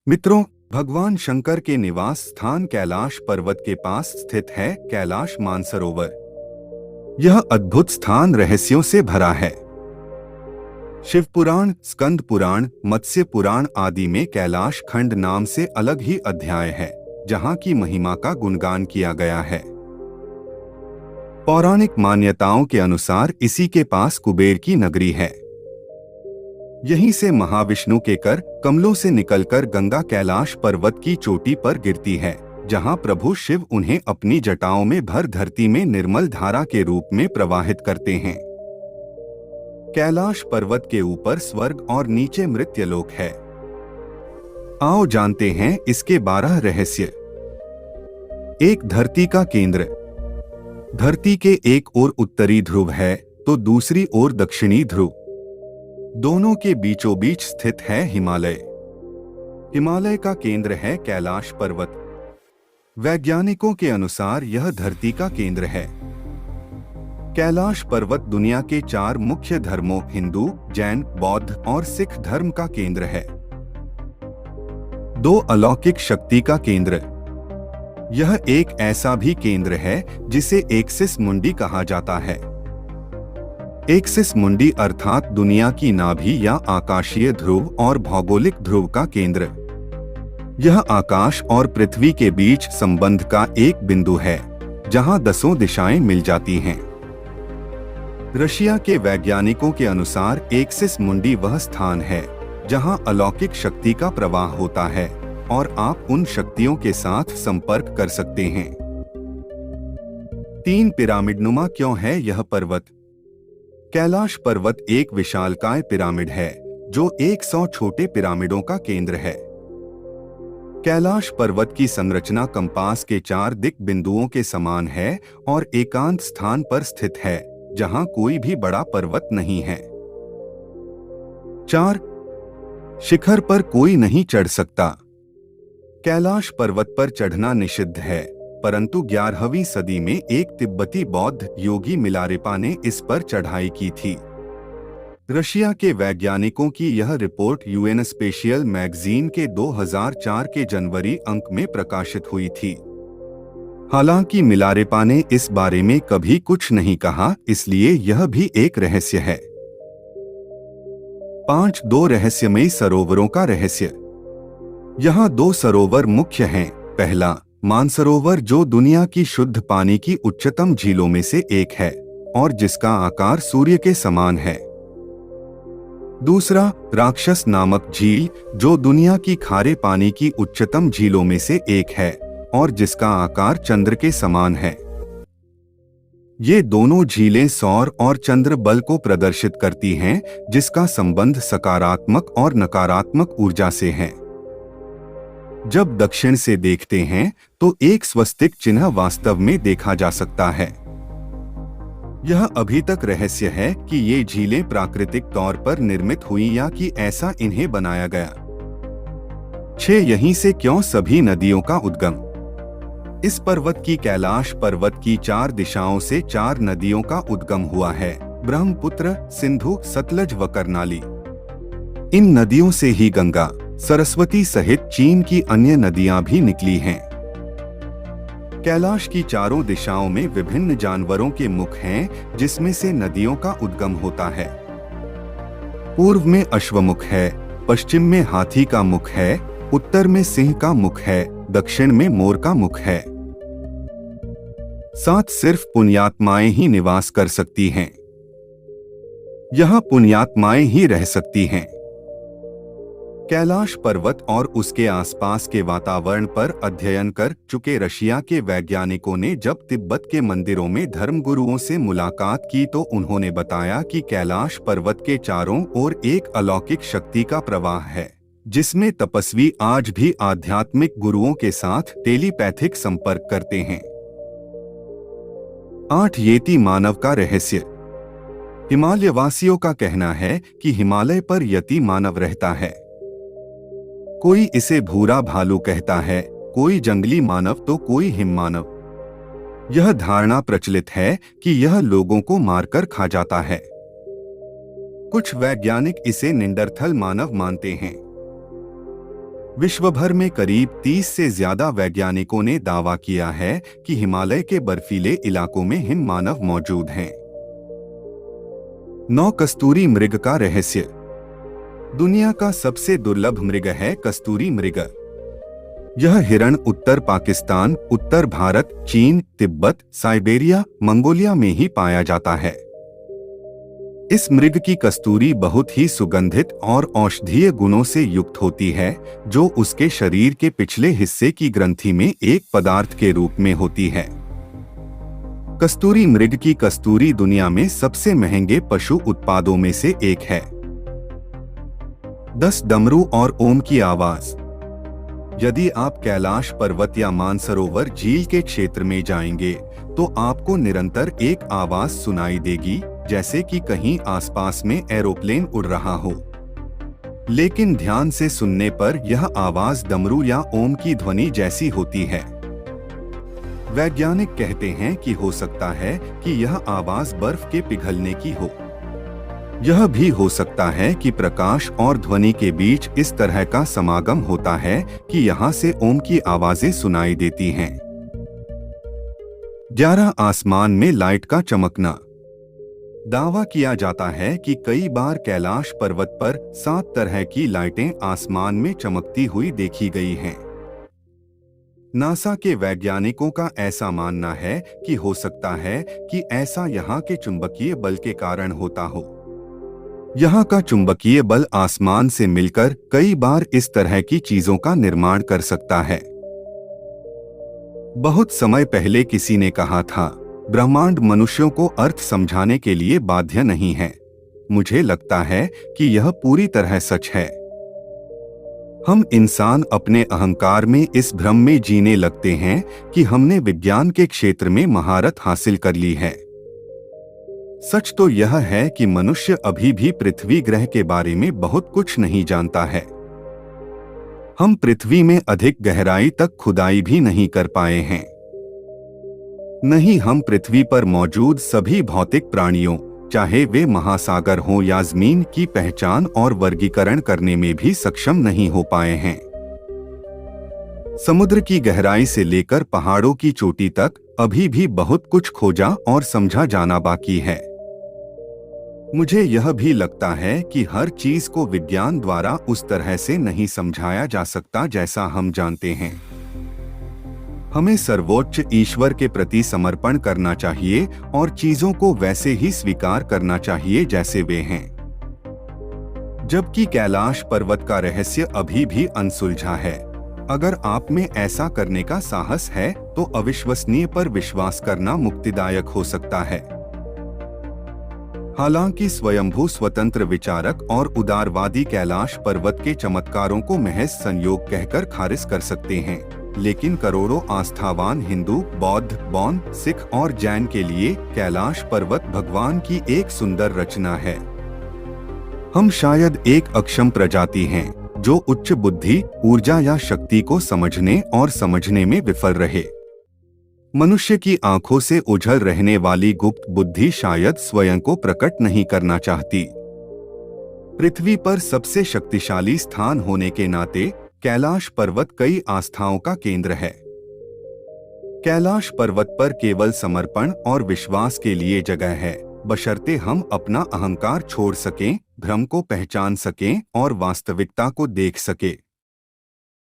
मित्रों, भगवान शंकर के निवास स्थान कैलाश पर्वत के पास स्थित है कैलाश मानसरोवर। यह अद्भुत स्थान रहस्यों से भरा है। शिव पुराण, स्कंद पुराण, मत्स्य पुराण आदि में कैलाश खंड नाम से अलग ही अध्याय है, जहाँ की महिमा का गुणगान किया गया है। पौराणिक मान्यताओं के अनुसार इसी के पास कुबेर की नगरी है। यहीं से महाविष्णु के कर कमलों से निकलकर गंगा कैलाश पर्वत की चोटी पर गिरती है, जहां प्रभु शिव उन्हें अपनी जटाओं में भर धरती में निर्मल धारा के रूप में प्रवाहित करते हैं। कैलाश पर्वत के ऊपर स्वर्ग और नीचे मृत्यलोक है। आओ जानते हैं इसके 12 रहस्य। 1. धरती का केंद्र। धरती के एक ओर उत्तरी ध्रुव है तो दूसरी ओर दक्षिणी ध्रुव। दोनों के बीचों बीच स्थित है हिमालय। हिमालय का केंद्र है कैलाश पर्वत। वैज्ञानिकों के अनुसार यह धरती का केंद्र है। कैलाश पर्वत दुनिया के 4 मुख्य धर्मों हिंदू, जैन, बौद्ध और सिख धर्म का केंद्र है। 2. अलौकिक शक्ति का केंद्र। यह एक ऐसा भी केंद्र है जिसे एक्सिस मुंडी कहा जाता है। एक्सिस मुंडी अर्थात दुनिया की नाभि या आकाशीय ध्रुव और भौगोलिक ध्रुव का केंद्र। यह आकाश और पृथ्वी के बीच संबंध का एक बिंदु है, जहां 10 दिशाएं मिल जाती हैं। रशिया के वैज्ञानिकों के अनुसार एक्सिस मुंडी वह स्थान है जहां अलौकिक शक्ति का प्रवाह होता है और आप उन शक्तियों के साथ संपर्क कर सकते हैं। 3. पिरामिडनुमा क्यों है यह पर्वत। कैलाश पर्वत एक विशालकाय पिरामिड है जो 100 छोटे पिरामिडों का केंद्र है। कैलाश पर्वत की संरचना कंपास के 4 दिक बिंदुओं के समान है और एकांत स्थान पर स्थित है, जहां कोई भी बड़ा पर्वत नहीं है। 4. शिखर पर कोई नहीं चढ़ सकता। कैलाश पर्वत पर चढ़ना निषिद्ध है, परंतु 11वीं सदी में एक तिब्बती बौद्ध योगी मिलारेपा ने इस पर चढ़ाई की थी। रशिया के वैज्ञानिकों की यह रिपोर्ट यूएन स्पेशियल मैगजीन के 2004 के जनवरी अंक में प्रकाशित हुई थी। हालांकि मिलारेपा ने इस बारे में कभी कुछ नहीं कहा, इसलिए यह भी एक रहस्य है। 5. 2 रहस्यमयी सरोवरों का रहस्य। यहाँ 2 सरोवर मुख्य हैं। पहला, मानसरोवर जो दुनिया की शुद्ध पानी की उच्चतम झीलों में से एक है और जिसका आकार सूर्य के समान है। दूसरा, राक्षस नामक झील जो दुनिया की खारे पानी की उच्चतम झीलों में से एक है और जिसका आकार चंद्र के समान है। ये दोनों झीलें सौर और चंद्र बल को प्रदर्शित करती हैं, जिसका संबंध सकारात्मक और नकारात्मक ऊर्जा से है। जब दक्षिण से देखते हैं तो एक स्वस्तिक चिन्ह वास्तव में देखा जा सकता है। यह अभी तक रहस्य है कि ये झीलें प्राकृतिक तौर पर निर्मित हुई या कि ऐसा इन्हें बनाया गया। 6. यहीं से क्यों सभी नदियों का उद्गम। इस पर्वत की कैलाश पर्वत की 4 दिशाओं से 4 नदियों का उद्गम हुआ है, ब्रह्मपुत्र, सिंधु, सतलज व करनाली। इन नदियों से ही गंगा, सरस्वती सहित चीन की अन्य नदियां भी निकली हैं। कैलाश की चारों दिशाओं में विभिन्न जानवरों के मुख हैं, जिसमें से नदियों का उद्गम होता है। पूर्व में अश्वमुख है, पश्चिम में हाथी का मुख है, उत्तर में सिंह का मुख है, दक्षिण में मोर का मुख है। 7. सिर्फ पुण्यात्माएं ही निवास कर सकती हैं। यहाँ पुण्यात्माएं ही रह सकती हैं। कैलाश पर्वत और उसके आसपास के वातावरण पर अध्ययन कर चुके रशिया के वैज्ञानिकों ने जब तिब्बत के मंदिरों में धर्मगुरुओं से मुलाकात की तो उन्होंने बताया कि कैलाश पर्वत के चारों ओर एक अलौकिक शक्ति का प्रवाह है, जिसमें तपस्वी आज भी आध्यात्मिक गुरुओं के साथ टेलीपैथिक संपर्क करते हैं। 8. येती मानव का रहस्य। हिमालय वासियों का कहना है कि हिमालय पर यति मानव रहता है। कोई इसे भूरा भालू कहता है, कोई जंगली मानव तो कोई हिम मानव। यह धारणा प्रचलित है कि यह लोगों को मारकर खा जाता है। कुछ वैज्ञानिक इसे निंडरथल मानव मानते हैं। विश्व भर में करीब 30 से ज्यादा वैज्ञानिकों ने दावा किया है कि हिमालय के बर्फीले इलाकों में हिम मानव मौजूद हैं। 9 कस्तूरी मृग का रहस्य। दुनिया का सबसे दुर्लभ मृग है कस्तूरी मृग। यह हिरण उत्तर पाकिस्तान, उत्तर भारत, चीन, तिब्बत, साइबेरिया, मंगोलिया में ही पाया जाता है। इस मृग की कस्तूरी बहुत ही सुगंधित और औषधीय गुणों से युक्त होती है, जो उसके शरीर के पिछले हिस्से की ग्रंथि में एक पदार्थ के रूप में होती है। कस्तूरी मृग की कस्तूरी दुनिया में सबसे महंगे पशु उत्पादों में से एक है। 10 डमरू और ओम की आवाज। यदि आप कैलाश पर्वत या मानसरोवर झील के क्षेत्र में जाएंगे तो आपको निरंतर एक आवाज सुनाई देगी, जैसे कि कहीं आसपास में एरोप्लेन उड़ रहा हो। लेकिन ध्यान से सुनने पर यह आवाज डमरू या ओम की ध्वनि जैसी होती है। वैज्ञानिक कहते हैं कि हो सकता है कि यह आवाज बर्फ के पिघलने की हो। यह भी हो सकता है कि प्रकाश और ध्वनि के बीच इस तरह का समागम होता है कि यहाँ से ओम की आवाजें सुनाई देती हैं। 11 आसमान में लाइट का चमकना। दावा किया जाता है कि कई बार कैलाश पर्वत पर 7 तरह की लाइटें आसमान में चमकती हुई देखी गई हैं। नासा के वैज्ञानिकों का ऐसा मानना है कि हो सकता है कि ऐसा यहाँ के चुंबकीय बल के कारण होता हो। यहाँ का चुंबकीय बल आसमान से मिलकर कई बार इस तरह की चीजों का निर्माण कर सकता है। बहुत समय पहले किसी ने कहा था, ब्रह्मांड मनुष्यों को अर्थ समझाने के लिए बाध्य नहीं है। मुझे लगता है कि यह पूरी तरह सच है। हम इंसान अपने अहंकार में इस भ्रम में जीने लगते हैं कि हमने विज्ञान के क्षेत्र में महारत हासिल कर ली है। सच तो यह है कि मनुष्य अभी भी पृथ्वी ग्रह के बारे में बहुत कुछ नहीं जानता है। हम पृथ्वी में अधिक गहराई तक खुदाई भी नहीं कर पाए हैं। नहीं हम पृथ्वी पर मौजूद सभी भौतिक प्राणियों, चाहे वे महासागर हों या जमीन, की पहचान और वर्गीकरण करने में भी सक्षम नहीं हो पाए हैं। समुद्र की गहराई से लेकर पहाड़ों की चोटी तक अभी भी बहुत कुछ खोजा और समझा जाना बाकी है। मुझे यह भी लगता है कि हर चीज को विज्ञान द्वारा उस तरह से नहीं समझाया जा सकता जैसा हम जानते हैं। हमें सर्वोच्च ईश्वर के प्रति समर्पण करना चाहिए और चीजों को वैसे ही स्वीकार करना चाहिए जैसे वे हैं। जबकि कैलाश पर्वत का रहस्य अभी भी अनसुलझा है। अगर आप में ऐसा करने का साहस है तो अविश्वसनीय पर विश्वास करना मुक्तिदायक हो सकता है। हालांकि स्वयंभू स्वतंत्र विचारक और उदारवादी कैलाश पर्वत के चमत्कारों को महज संयोग कहकर खारिज कर सकते हैं, लेकिन करोड़ों आस्थावान हिंदू, बौद्ध, बौन, सिख और जैन के लिए कैलाश पर्वत भगवान की एक सुंदर रचना है। हम शायद एक अक्षम प्रजाति हैं जो उच्च बुद्धि, ऊर्जा या शक्ति को समझने और समझने में विफल रहे। मनुष्य की आंखों से उझल रहने वाली गुप्त बुद्धि शायद स्वयं को प्रकट नहीं करना चाहती। पृथ्वी पर सबसे शक्तिशाली स्थान होने के नाते कैलाश पर्वत कई आस्थाओं का केंद्र है। कैलाश पर्वत पर केवल समर्पण और विश्वास के लिए जगह है, बशर्ते हम अपना अहंकार छोड़ सकें, भ्रम को पहचान सकें और वास्तविकता को देख सकें।